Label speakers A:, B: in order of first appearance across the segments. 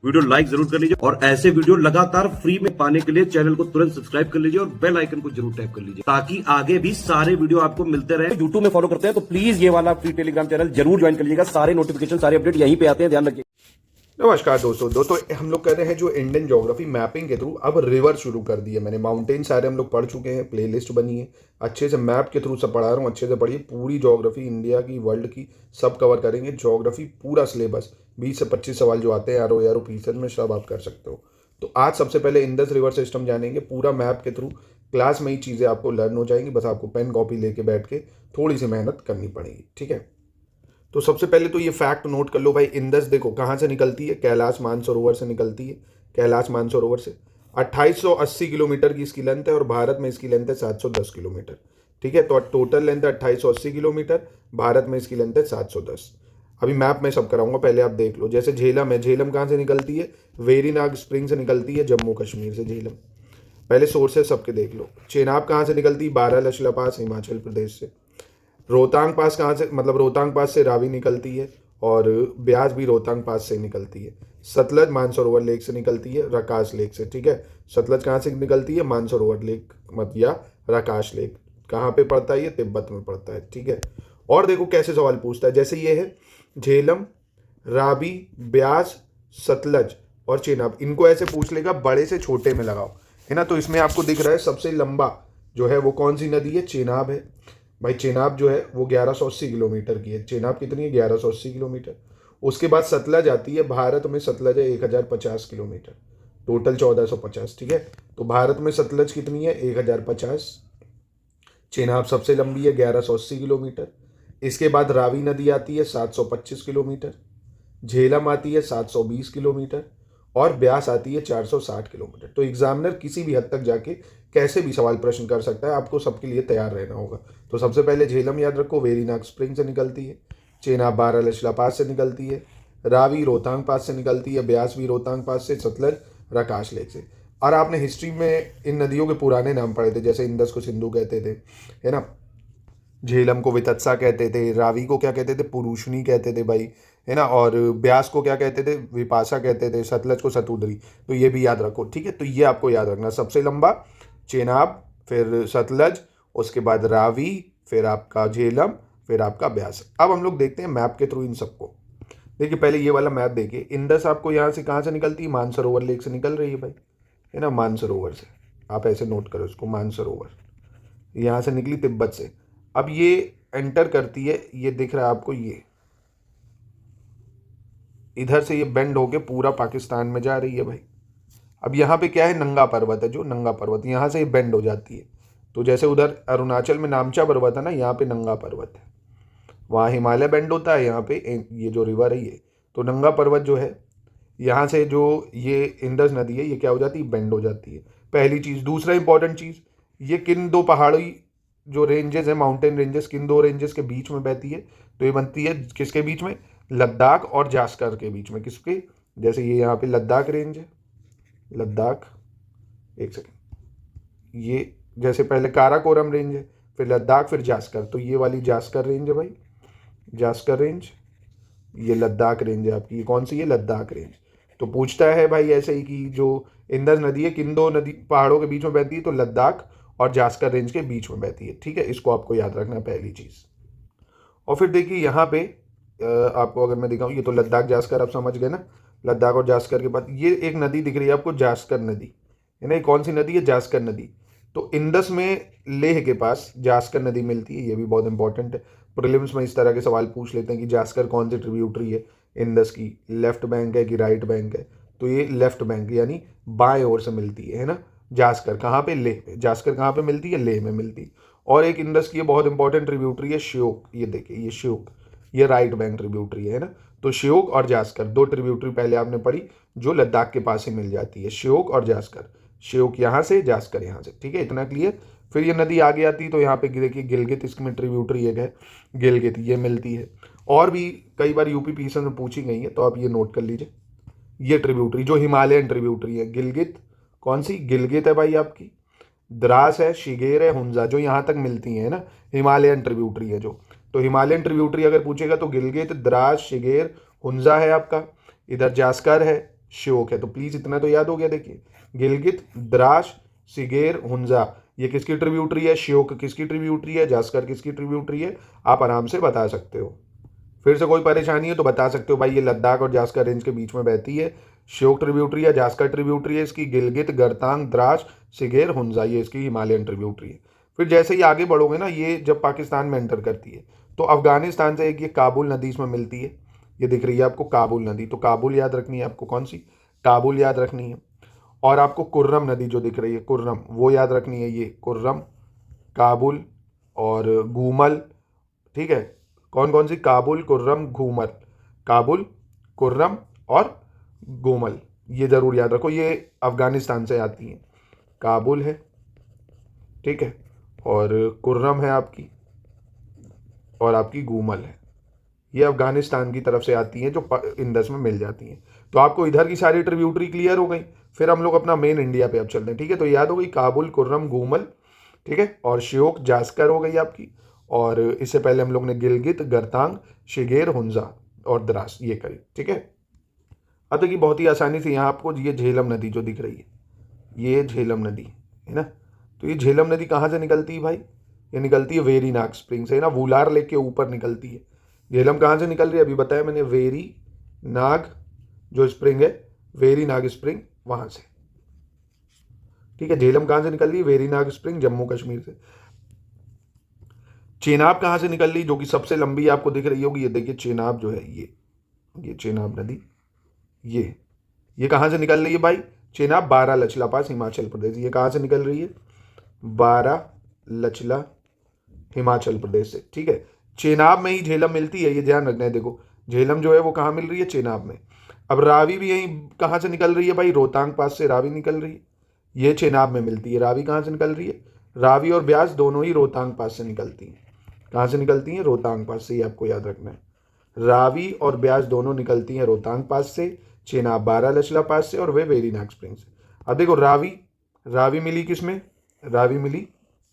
A: Video like जरूर कर लीजिए और ऐसे वीडियो लगातार फ्री में पाने के लिए चैनल को तुरंत सब्सक्राइब कर लीजिए और बेल आइकन को जरूर टैप कर लीजिए ताकि आगे भी सारे वीडियो आपको मिलते रहे। यूट्यूब में फॉलो करते हैं तो प्लीज ये वाला फ्री टेलीग्राम चैनल जरूर ज्वाइन कर लीजिएगा। सारे नोटिफिकेशन सारे अपडेट यहीं पे आते हैं, ध्यान रखिए।
B: नमस्कार दोस्तों हम लोग कर रहे हैं जो इंडियन ज्योग्राफी मैपिंग के थ्रू अब रिवर शुरू कर दी है मैंने। माउंटेन सारे हम लोग पढ़ चुके हैं, प्लेलिस्ट बनी है, अच्छे से मैप के थ्रू सब पढ़ा रहा हूँ। अच्छे से पढ़िए, पूरी ज्योग्राफी इंडिया की, वर्ल्ड की सब कवर करेंगे। ज्योग्राफी पूरा सिलेबस 20 से 25 सवाल जो आते हैं आर फीसद में सब आप कर सकते हो। तो आज सबसे पहले इंडस रिवर सिस्टम जानेंगे पूरा मैप के थ्रू। क्लास में ही चीज़ें आपको लर्न हो जाएंगी, बस आपको पेन कॉपी लेके बैठ के थोड़ी सी मेहनत करनी पड़ेगी, ठीक है। तो सबसे पहले तो ये फैक्ट नोट कर लो भाई, इंडस देखो कहाँ से निकलती है, कैलाश मानसरोवर से निकलती है। कैलाश मानसरोवर से 2880 किलोमीटर की इसकी लेंथ है और भारत में इसकी लेंथ है 710 किलोमीटर, ठीक है। तो टोटल लेंथ है 2880 किलोमीटर, भारत में इसकी लेंथ है 710। अभी मैप में सब कराऊंगा, पहले आप देख लो। जैसे झेलम है, झेलम कहाँ से निकलती है, वेरीनाग स्प्रिंग से निकलती है, जम्मू कश्मीर से झेलम। पहले सोर्सेस सबके देख लो। चेनाब कहाँ से निकलती है, बारालाचला पास, हिमाचल प्रदेश से। रोहतांग पास कहाँ से, मतलब रोहतांग पास से रावी निकलती है और ब्यास भी रोहतांग पास से निकलती है। सतलज मानसरोवर लेक से निकलती है, रकाश लेक से, ठीक है। सतलज कहाँ से निकलती है, मानसरोवर लेक मत या रकाश लेक। कहाँ पे पड़ता है ये, तिब्बत में पड़ता है, ठीक है। और देखो कैसे सवाल पूछता है, जैसे ये है झेलम, रावी, ब्यास, सतलज और चेनाब, इनको ऐसे पूछ लेगा बड़े से छोटे में लगाओ, है ना। तो इसमें आपको दिख रहा है सबसे लंबा जो है वो कौन सी नदी है, चेनाब है भाई। चेनाब जो है वो 1180 किलोमीटर की है। चेनाब कितनी है, 1180 किलोमीटर। उसके बाद सतलज आती है, भारत में सतलज है 1050 किलोमीटर, टोटल 1450, ठीक है। तो भारत में सतलज कितनी है, 1050। चेनाब सबसे लंबी है 1180 किलोमीटर। इसके बाद रावी नदी आती है 725 किलोमीटर, झेलम आती है 720 किलोमीटर और ब्यास आती है 460 किलोमीटर। तो एग्जामिनर किसी भी हद तक जाके कैसे भी सवाल प्रश्न कर सकता है, आपको सबके लिए तैयार रहना होगा। तो सबसे पहले झेलम याद रखो, वेरीनाग स्प्रिंग से निकलती है। चेनाब बारालाचला पास से निकलती है। रावी रोहतांग पास से निकलती है। ब्यास भी रोहतांग पास से। सतलज रकाश लेक से। और आपने हिस्ट्री में इन नदियों के पुराने नाम पढ़े थे, जैसे इंडस को सिंधु कहते थे, है ना। झेलम को वितत्सा कहते थे, रावी को क्या कहते थे, पुरुषनी कहते थे भाई, है ना। और ब्यास को क्या कहते थे, विपाशा कहते थे। सतलज को सतुद्री। तो ये भी याद रखो, ठीक है। तो ये आपको याद रखना, सबसे लंबा चेनाब, फिर सतलज, उसके बाद रावी, फिर आपका झेलम, फिर आपका ब्यास। अब हम लोग देखते हैं मैप के थ्रू इन सबको। देखिए पहले ये वाला मैप देखिए, इंडस आपको यहाँ से कहाँ से निकलती है, मानसरोवर लेक से निकल रही है भाई, है ना। मानसरोवर से आप ऐसे नोट करो इसको, मानसरोवर यहाँ से निकली तिब्बत से। अब ये एंटर करती है, ये दिख रहा है आपको, ये इधर से ये बेंड होके पूरा पाकिस्तान में जा रही है भाई। अब यहाँ पे क्या है, नंगा पर्वत है, जो नंगा पर्वत यहाँ से ये बेंड हो जाती है। तो जैसे उधर अरुणाचल में नामचा पर्वत है ना, यहाँ पे नंगा पर्वत है। वहाँ हिमालय बेंड होता है, यहाँ पे ये जो रिवर है ये, तो नंगा पर्वत जो है यहाँ से जो ये इंडस नदी है ये क्या हो जाती है, बेंड हो जाती है। पहली चीज़। दूसरा इंपॉर्टेंट चीज़, ये किन दो पहाड़ी जो रेंजेस है, माउंटेन रेंजेस, किन दो रेंजेस के बीच में बहती है, तो ये बनती है किसके बीच में, लद्दाख और जास्कर के बीच में। किसके, जैसे ये यहाँ पे लद्दाख रेंज है, लद्दाख, एक सेकेंड, ये जैसे पहले काराकोरम रेंज है, फिर लद्दाख, फिर जास्कर। तो ये वाली जास्कर रेंज है भाई, जास्कर रेंज। ये लद्दाख रेंज है आपकी, ये कौन सी है, लद्दाख रेंज। तो पूछता है भाई ऐसे ही कि जो इंडस नदी है किन दो नदी पहाड़ों के बीच में बहती है, तो लद्दाख और जास्कर रेंज के बीच में बहती है, ठीक है। इसको आपको याद रखना है, पहली चीज़। और फिर देखिए यहाँ पे आपको अगर मैं दिखाऊँ, ये तो लद्दाख जास्कर आप समझ गए ना। लद्दाख और जास्कर के बाद ये एक नदी दिख रही है आपको, जास्कर नदी, है ना। ये कौन सी नदी है, जास्कर नदी। तो इंडस में लेह के पास जास्कर नदी मिलती है, ये भी बहुत इंपॉर्टेंट है। प्रीलिम्स में इस तरह के सवाल पूछ लेते हैं कि जास्कर कौन सी ट्रिब्यूटरी है इंडस की, लेफ्ट बैंक है कि राइट बैंक है। तो ये लेफ्ट बैंक यानी बाएं ओर से मिलती है ना। जास्कर कहाँ पे, लेह पे। जास्कर कहाँ पे मिलती है, लेह में मिलती है। और एक इंडस की बहुत इंपॉर्टेंट ट्रिब्यूटरी है श्योक, ये देखिए ये श्योक, ये राइट बैंक ट्रिब्यूटरी है ना। तो श्योक और जास्कर दो ट्रिब्यूटरी पहले आपने पढ़ी जो लद्दाख के पास ही मिल जाती है, श्योक और जास्कर। श्योक यहाँ से, जास्कर यहाँ से, ठीक है, इतना क्लियर। फिर ये नदी आगे आती है तो यहाँ पे देखिए गिलगित इसमें ट्रिब्यूटरी एक है, गिलगित, ये मिलती है। और भी कई बार यूपी पीएसएस में पूछी गई है, तो आप ये नोट कर लीजिए। ये ट्रिब्यूटरी जो हिमालयन ट्रिब्यूटरी है, गिलगित, कौन सी, गिलगित है भाई आपकी। द्रास है, शिगेर है, हुंजा, जो यहाँ तक मिलती है ना, हिमालयन ट्रिब्यूटरी है जो। तो हिमालयन ट्रिब्यूटरी अगर पूछेगा तो गिलगित, द्रास, शिगेर, हुंजा है आपका। इधर जास्कर है, श्योक है। तो प्लीज इतना तो याद हो गया। देखिए गिलगित, द्रास, सिगेर, हुंजा ये किसकी ट्रिब्यूटरी है? श्योक किसकी ट्रिब्यूटरी है? जास्कर किसकी ट्रिब्यूटरी है? आप आराम से बता सकते हो। फिर से कोई परेशानी है तो बता सकते हो भाई, ये लद्दाख और जास्कर रेंज के बीच में बहती है, श्योक ट्रिब्यूटरी है, जास्कर ट्रिब्यूटरी है इसकी, गिलगित, गरतांग, द्रास, सिगेर, हुंजा ये इसकी हिमालयन ट्रिब्यूटरी है। फिर जैसे ही आगे बढ़ोगे ना, ये जब पाकिस्तान में एंटर करती है तो अफगानिस्तान से एक ये काबुल नदी इसमें मिलती है, ये दिख रही है आपको काबुल नदी। तो काबुल याद रखनी है आपको, कौन सी? काबुल याद रखनी है। और आपको कुर्रम नदी जो दिख रही है, कुर्रम, वो याद रखनी है। ये कुर्रम, काबुल और गूमल, ठीक है। कौन कौन सी? काबुल, कुर्रम, घूमल, काबुल, कुर्रम और गोमल, ये जरूर याद रखो। ये अफगानिस्तान से आती हैं। काबुल है, ठीक है, और कुर्रम है आपकी, और आपकी गूमल है। ये अफगानिस्तान की तरफ से आती हैं जो इंडस में मिल जाती हैं। तो आपको इधर की सारी ट्रिब्यूटरी क्लियर हो गई। फिर हम लोग अपना मेन इंडिया पे अब चलते हैं, ठीक है। तो याद हो गई काबुल, कुर्रम, गूमल, ठीक है, और श्योक, जास्कर हो गई आपकी। और इससे पहले हम लोग ने गिलगित, गरतांग, शिगेर, हुंजा और द्रास ये करी, ठीक है। अब देखिए बहुत ही आसानी से यहाँ आपको ये झेलम नदी जो दिख रही है, ये झेलम नदी है ना। तो ये झेलम नदी कहाँ से निकलती है भाई? ये निकलती है वेरी नाग स्प्रिंग से, है ना, वुलार लेक के ऊपर निकलती है। झेलम कहाँ से निकल रही है? अभी बताया मैंने, वेरी नाग जो स्प्रिंग है, वेरी नाग स्प्रिंग वहां से, ठीक है। झेलम कहाँ से निकल रही है? वेरी नाग स्प्रिंग जम्मू कश्मीर से। चेनाब कहाँ से निकल रही, जो कि सबसे लंबी आपको दिख रही होगी, ये देखिए चेनाब जो है, ये चेनाब नदी, ये कहाँ से निकल रही है भाई? चेनाब बारालचला पास हिमाचल प्रदेश। ये कहाँ से निकल रही है? बारालचला हिमाचल प्रदेश से, ठीक है। चेनाब में ही झेलम मिलती है, ये ध्यान रखना है। देखो झेलम जो है वो कहाँ मिल रही है? चेनाब में। अब रावी भी यही कहाँ से निकल रही है भाई? रोहतांग पास से रावी निकल रही है, ये चेनाब में मिलती है। रावी कहाँ से निकल रही है? रावी और ब्यास दोनों ही रोहतांग पास से निकलती हैं। कहाँ से निकलती हैं? रोहतांग पास से, ये आपको याद रखना है। रावी और ब्यास दोनों निकलती हैं रोहतांग पास से, चेनाब बारालचला पास से, और वे वेरी नाग स्प्रिंग से। अब देखो रावी मिली किस में? रावी मिली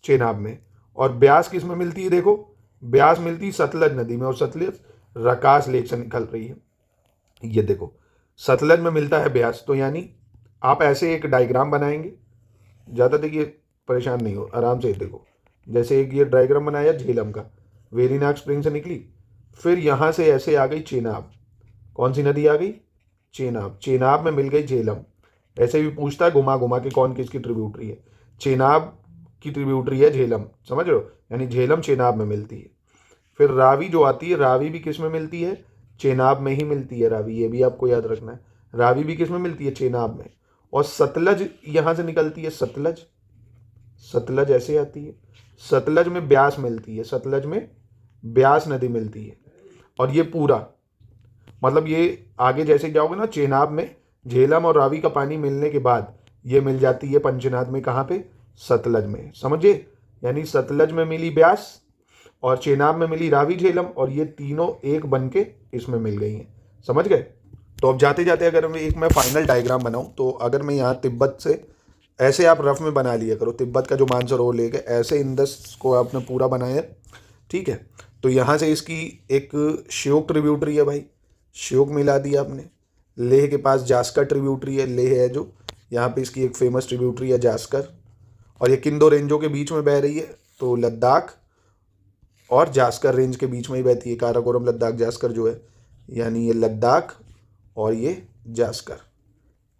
B: चेनाब में। और ब्यास किस में मिलती है? देखो ब्यास मिलती सतलज नदी में, और सतलज रकास लेक से निकल रही है। ये देखो सतलज में मिलता है ब्यास। तो यानी आप ऐसे एक डायग्राम बनाएंगे, ज़्यादा देखिए परेशान नहीं हो, आराम से देखो। जैसे एक ये डायग्राम बनाया झेलम का, वेरी नाग स्प्रिंग से निकली, फिर यहाँ से ऐसे आ गई चेनाब। कौन सी नदी आ गई? चेनाब। चेनाब में मिल गई झेलम। ऐसे भी पूछता है घुमा घुमा के कौन किसकी ट्रिब्यूटरी है। चेनाब की ट्रिब्यूटरी है झेलम, समझ रहे हो, यानी झेलम चेनाब में मिलती है। फिर रावी जो आती है, रावी भी किस में मिलती है? चेनाब में ही मिलती है रावी, ये भी आपको याद रखना है। रावी भी किस में मिलती है? चेनाब में। और सतलज यहाँ से निकलती है, सतलज ऐसे आती है। सतलज में ब्यास मिलती है, सतलज में ब्यास नदी मिलती है। और ये पूरा मतलब ये आगे जैसे जाओगे ना, चेनाब में झेलम और रावी का पानी मिलने के बाद ये मिल जाती है पंचनाद में, कहाँ पे? सतलज में, समझे। यानी सतलज में मिली ब्यास और चेनाब में मिली रावी झेलम, और ये तीनों एक बन के इसमें मिल गई हैं, समझ गए। तो अब जाते जाते अगर मैं फाइनल डायग्राम बनाऊं, तो अगर मैं यहाँ तिब्बत से ऐसे आप रफ में बना लिया करो, तिब्बत का जो मानसरोवर लेके ऐसे इंडस को आपने पूरा बनाया, ठीक है। तो यहाँ से इसकी एक श्योक ट्रिब्यूटरी है भाई, श्योक मिला दिया आपने। लेह के पास जास्कर ट्रिब्यूटरी है, लेह है जो, यहाँ पे इसकी एक फेमस ट्रिब्यूटरी है जास्कर। और ये किन दो रेंजों के बीच में बह रही है? तो लद्दाख और जास्कर रेंज के बीच में ही बहती है, काराकोरम लद्दाख जास्कर जो है, यानी ये लद्दाख और ये जास्कर,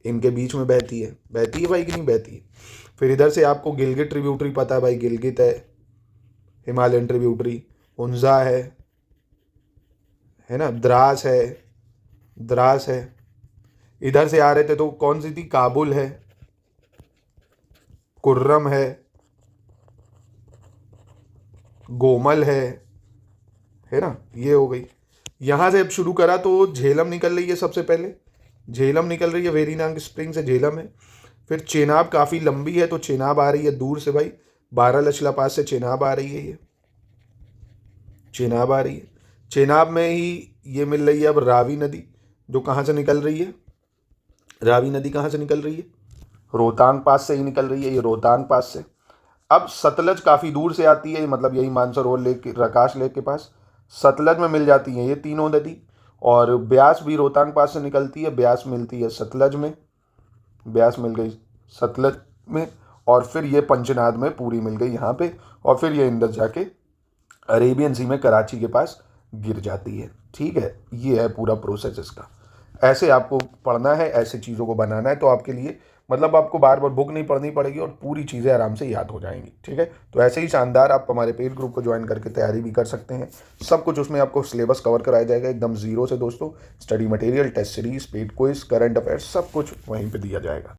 B: इनके बीच में बहती है भाई कि नहीं बहती है। फिर इधर से आपको गिलगित ट्रिब्यूटरी पता है भाई, गिलगित है हिमालयन ट्रिब्यूटरी, हुंजा है ना, द्रास है। इधर से आ रहे थे तो कौन सी थी? काबुल है, कुर्रम है, गोमल है ना, ये हो गई। यहाँ से अब शुरू करा तो झेलम निकल रही है, सबसे पहले झेलम निकल रही है, वेरी नाग स्प्रिंग से झेलम है। फिर चेनाब काफ़ी लंबी है तो चेनाब आ रही है दूर से भाई, बारालचला पास से चेनाब आ रही है, ये चेनाब आ रही है। चेनाब में ही ये मिल रही है अब रावी नदी, जो कहाँ से निकल रही है? रावी नदी कहाँ से निकल रही है? रोहतांग पास से ही निकल रही है, ये रोहतांग पास से। अब सतलज काफ़ी दूर से आती है, मतलब यही मानसरोवर लेक, रकाश लेक के पास सतलज में मिल जाती हैं ये तीनों नदी। और ब्यास भी रोहतांग पास से निकलती है, ब्यास मिलती है सतलज में, ब्यास मिल गई सतलज में, और फिर ये पंचनाद में पूरी मिल गई यहाँ पे, और फिर ये इंदस जाके अरेबियन सी में कराची के पास गिर जाती है। ठीक है, ये है पूरा प्रोसेस इसका। ऐसे आपको पढ़ना है, ऐसे चीज़ों को बनाना है, तो आपके लिए मतलब आपको बार बार बुक नहीं पढ़नी पड़ेगी और पूरी चीज़ें आराम से याद हो जाएंगी। ठीक है, तो ऐसे ही शानदार आप हमारे पेड ग्रुप को ज्वाइन करके तैयारी भी कर सकते हैं। सब कुछ उसमें आपको सिलेबस कवर कराया जाएगा एकदम जीरो से दोस्तों। Study material, test series, paid quiz, current affairs, सब कुछ वहीं पे दिया जाएगा।